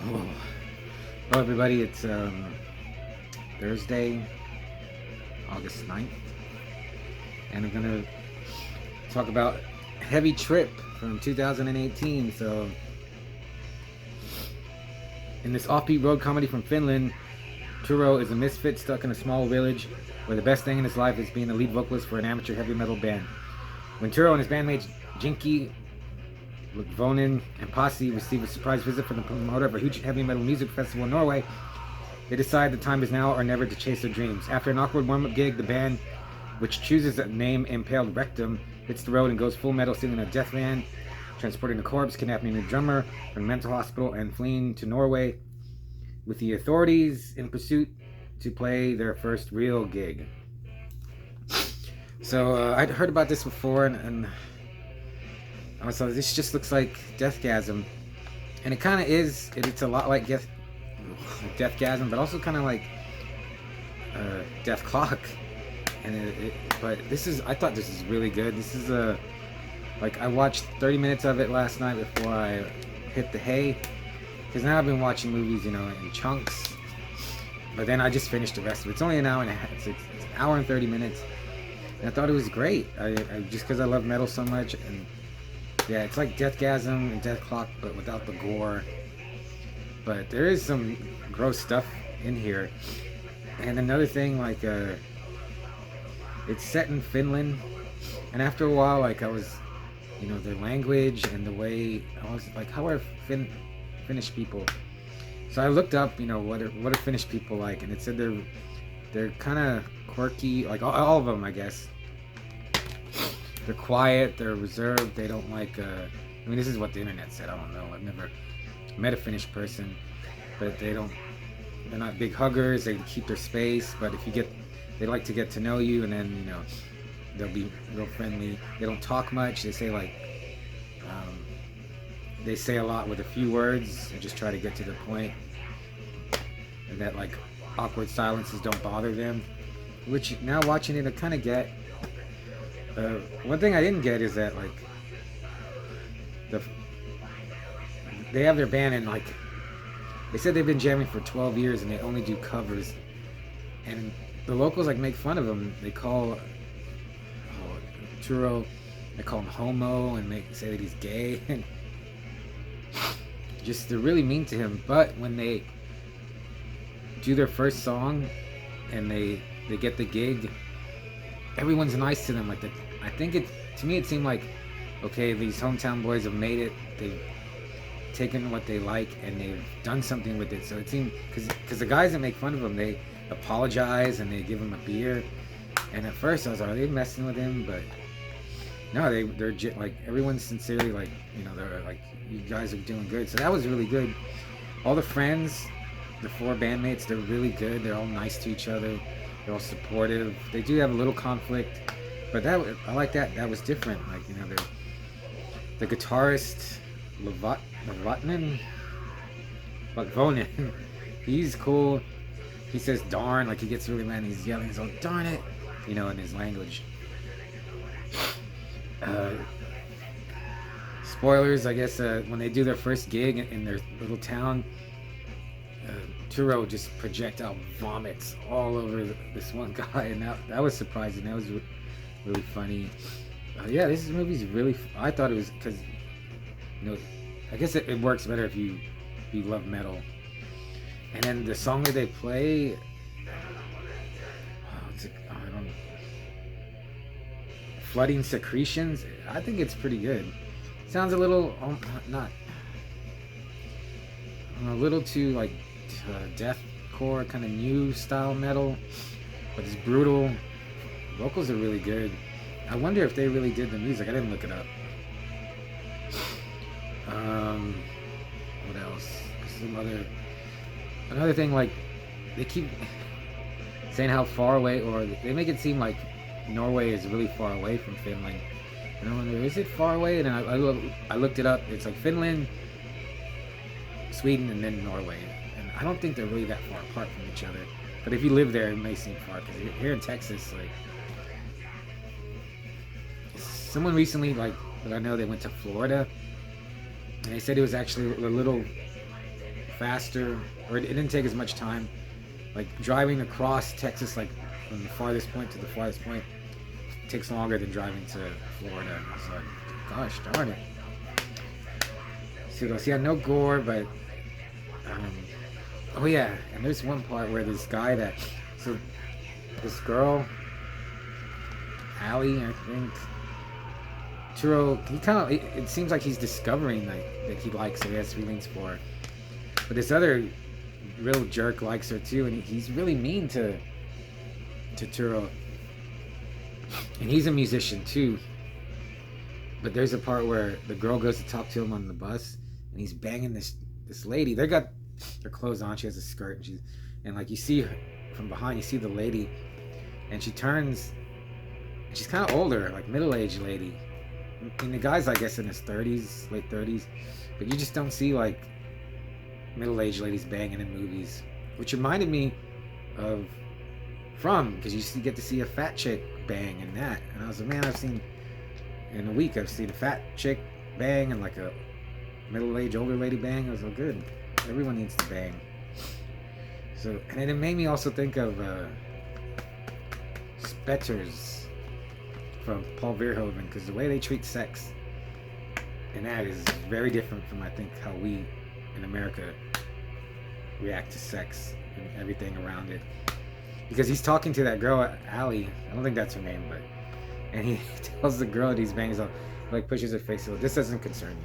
Oh. Hello everybody, it's Thursday, August 9th, and I'm gonna talk about Heavy Trip from 2018. So, in this offbeat road comedy from Finland, Turo is a misfit stuck in a small village where the best thing in his life is being the lead vocalist for an amateur heavy metal band. When Turo and his bandmates Jinky, Vonin, and Posse receive a surprise visit from the promoter of a huge heavy metal music festival in Norway, they decide the time is now or never to chase their dreams. After an awkward warm-up gig, the band, which chooses the name Impaled Rectum, hits the road and goes full metal, singing a death van, transporting a corpse, kidnapping a drummer from a mental hospital, and fleeing to Norway with the authorities in pursuit to play their first real gig. So I'd heard about this before, and I was like, this just looks like Deathgasm, and it kind of is. It's a lot like Deathgasm, but also kind of like Death Clock. And but I thought this is really good. This is like I watched 30 minutes of it last night before I hit the hay, because now I've been watching movies, in chunks. But then I just finished the rest of it. It's only an hour and a half. It's an hour and 30 minutes, and I thought it was great. I just because I love metal so much, and yeah, it's like Deathgasm and Death Clock, but without the gore. But there is some gross stuff in here. And another thing, like, it's set in Finland. And after a while, like, I was, their language and the way, I was like, how are Finnish people? So I looked up, what are Finnish people like? And it said they're kind of quirky, like all of them, I guess. They're quiet, they're reserved, they don't like, this is what the internet said, I don't know, I've never met a Finnish person, but they're not big huggers, they keep their space, but they like to get to know you, and then, they'll be real friendly. They don't talk much, they say they say a lot with a few words, and just try to get to the point, and that, like, awkward silences don't bother them, which, now watching it, I kind of get. One thing I didn't get is that, like, they have their band, and, like, they said they've been jamming for 12 years and they only do covers, and the locals, like, make fun of them. They call Turo, they call him homo, and say that he's gay, and just, they're really mean to him. But when they do their first song and they get the gig, everyone's nice to them. Like, I think to me it seemed like, okay, these hometown boys have made it. They've taken what they like and they've done something with it. So it seemed, because the guys that make fun of him, they apologize and they give him a beer. And at first I was like, are they messing with him? But no, they're like, everyone's sincerely like, they're like, you guys are doing good. So that was really good. All the friends, the 4 bandmates, they're really good. They're all nice to each other. They're all supportive. They do have a little conflict, but I like that. That was different. Like, the guitarist Levotnin, he's cool. He says darn, like he gets really mad and he's yelling, he's like, darn it, in his language. Spoilers, I guess, when they do their first gig in their little town, Turo just projectile vomits all over this one guy, and that was surprising. That was really funny. Yeah, this movie's really. I thought it was because, I guess it works better if you love metal. And then the song that they play, I don't know, Flooding Secretions. I think it's pretty good. Sounds a little a little too like deathcore, kind of new style metal, but it's brutal. Vocals are really good. I wonder if they really did the music. I didn't look it up. What else? Another thing, like, they keep saying how far away, or they make it seem like Norway is really far away from Finland. And I wonder, is it far away? And I looked it up. It's like Finland, Sweden, and then Norway. And I don't think they're really that far apart from each other. But if you live there, it may seem far. Because here in Texas, like, someone recently, like, that I know, they went to Florida, and they said it was actually a little faster, or it didn't take as much time. Like driving across Texas, like from the farthest point to the farthest point, takes longer than driving to Florida. And I was like, gosh darn it. See what else? Yeah, no gore, but um, oh yeah, and there's one part where this guy that so this girl, Allie, I think. Turo, he kind of, it seems like he's discovering like that he likes her, he has feelings for her. But this other real jerk likes her too, and he's really mean to Turo. And he's a musician too. But there's a part where the girl goes to talk to him on the bus, and he's banging this lady. They got their clothes on. She has a skirt, and like you see her from behind, you see the lady, and she turns. And she's kind of older, like middle-aged lady. And the guy's, I guess, in his 30s, late 30s. But you just don't see, like, middle-aged ladies banging in movies. Which reminded me of because you get to see a fat chick bang in that. And I was like, man, in a week, I've seen a fat chick bang and, like, a middle-aged older lady bang. I was like, good. Everyone needs to bang. So, and then it made me also think of Spetters from Paul Verhoeven, because the way they treat sex and that is very different from, I think, how we in America react to sex and everything around it. Because he's talking to that girl, Allie, I don't think that's her name, and he tells the girl that he's banging, like pushes her face, so this doesn't concern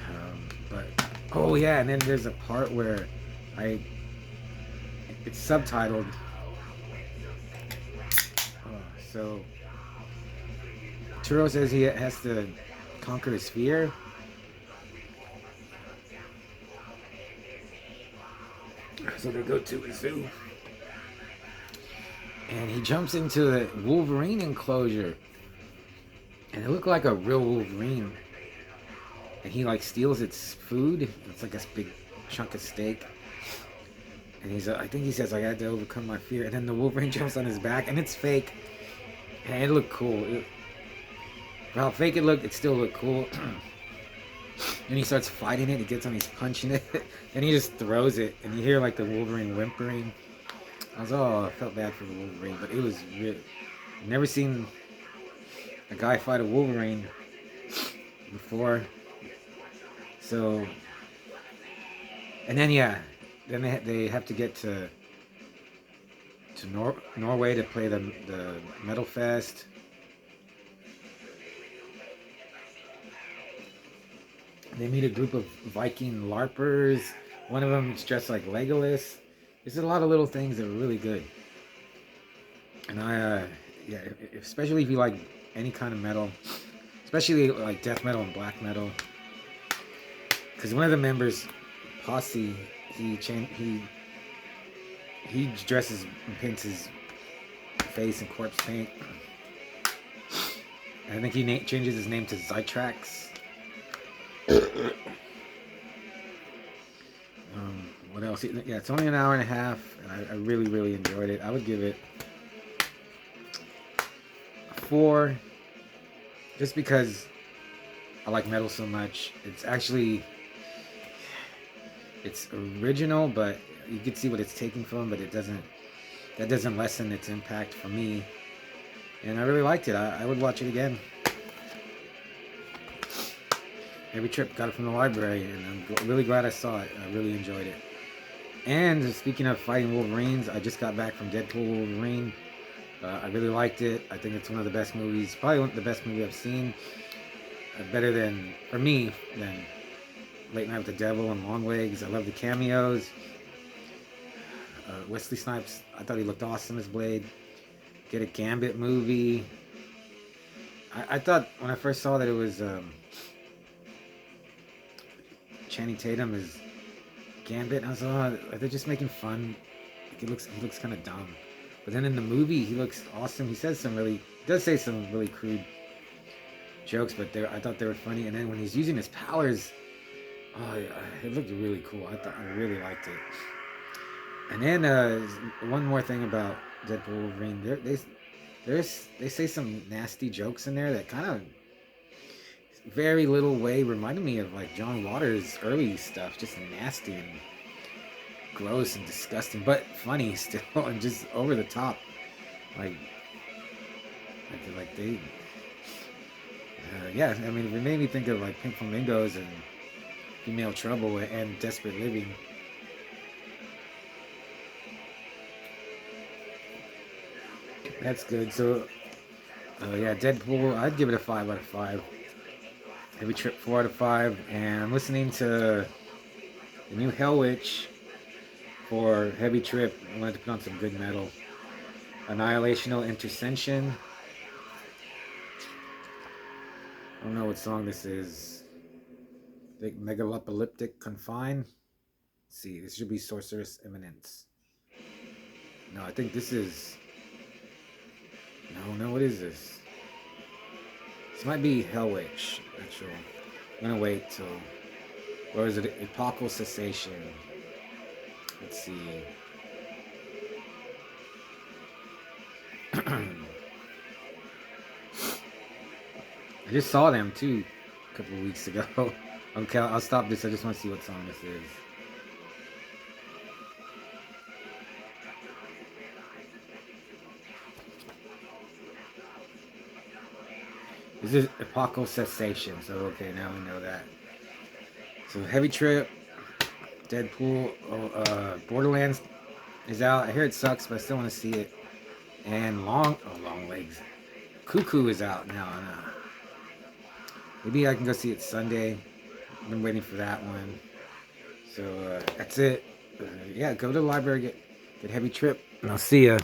you. But oh yeah, and then there's a part where it's subtitled. So Turo says he has to conquer his fear. So they go to a zoo. And he jumps into the Wolverine enclosure. And it looked like a real Wolverine. And he like steals its food. It's like a big chunk of steak. And I think he says, I had to overcome my fear. And then the Wolverine jumps on his back, and it's fake. And it looked cool. For how fake it looked, it still looked cool. And he starts fighting it. He gets on, he's punching it. And he just throws it. And you hear like the Wolverine whimpering. I felt bad for the Wolverine. But it was really... I've never seen a guy fight a Wolverine before. So... And then, yeah. Then they have to get to Norway to play the Metal Fest. They meet a group of Viking LARPers. One of them is dressed like Legolas. There's a lot of little things that are really good. And especially if you like any kind of metal, especially like death metal and black metal. Because one of the members, Posse, he dresses and paints his face in corpse paint. I think he changes his name to Zytrax. What else? Yeah, it's only an hour and a half, and I really, really enjoyed it. I would give it a 4, just because I like metal so much. It's original, but you can see what it's taking from, but that doesn't lessen its impact for me. And I really liked it. I would watch it again. Every trip, got it from the library, and I'm really glad I saw it. I really enjoyed it. And speaking of fighting Wolverines, I just got back from Deadpool Wolverine. I really liked it. I think it's one of the best movies, probably the best movie I've seen. Better than Late Night with the Devil and Long Legs. I love the cameos. Wesley Snipes, I thought he looked awesome as Blade. Get a Gambit movie. I thought when I first saw that it was Channing Tatum as Gambit, I was like, are they just making fun? Like, he looks kind of dumb. But then in the movie, he looks awesome. He does say some really crude jokes, but I thought they were funny. And then when he's using his powers, it looked really cool. I really liked it. And then one more thing about Deadpool Wolverine, they say some nasty jokes in there that kind of very little way reminded me of like John Waters' early stuff, just nasty and gross and disgusting, but funny still, and just over the top. Like, like they, yeah. I mean, it made me think of like Pink Flamingos and Female Trouble and Desperate Living. That's good. So, yeah, Deadpool. I'd give it a 5 out of 5. Heavy Trip 4 out of 5. And I'm listening to the new Hellwitch for Heavy Trip. I wanted to put on some good metal. Annihilational Intercension. I don't know what song this is. I think Megalopolyptic Confine. Let's see, this should be Sorceress Eminence. No, I think this is. No, what is this? This might be Hellwitch, actually. I'm gonna wait till. Or is it Epochal Cessation? Let's see. I just saw them too a couple of weeks ago. Okay, I'll stop this. I just want to see what song this is. This is Epochal Cessation. So okay, now we know that. So Heavy Trip, Deadpool, Borderlands is out. I hear it sucks, but I still want to see it. And Long Legs, Cuckoo is out now. And, maybe I can go see it Sunday. I've been waiting for that one. So that's it. Yeah, go to the library, get Heavy Trip, and I'll see ya.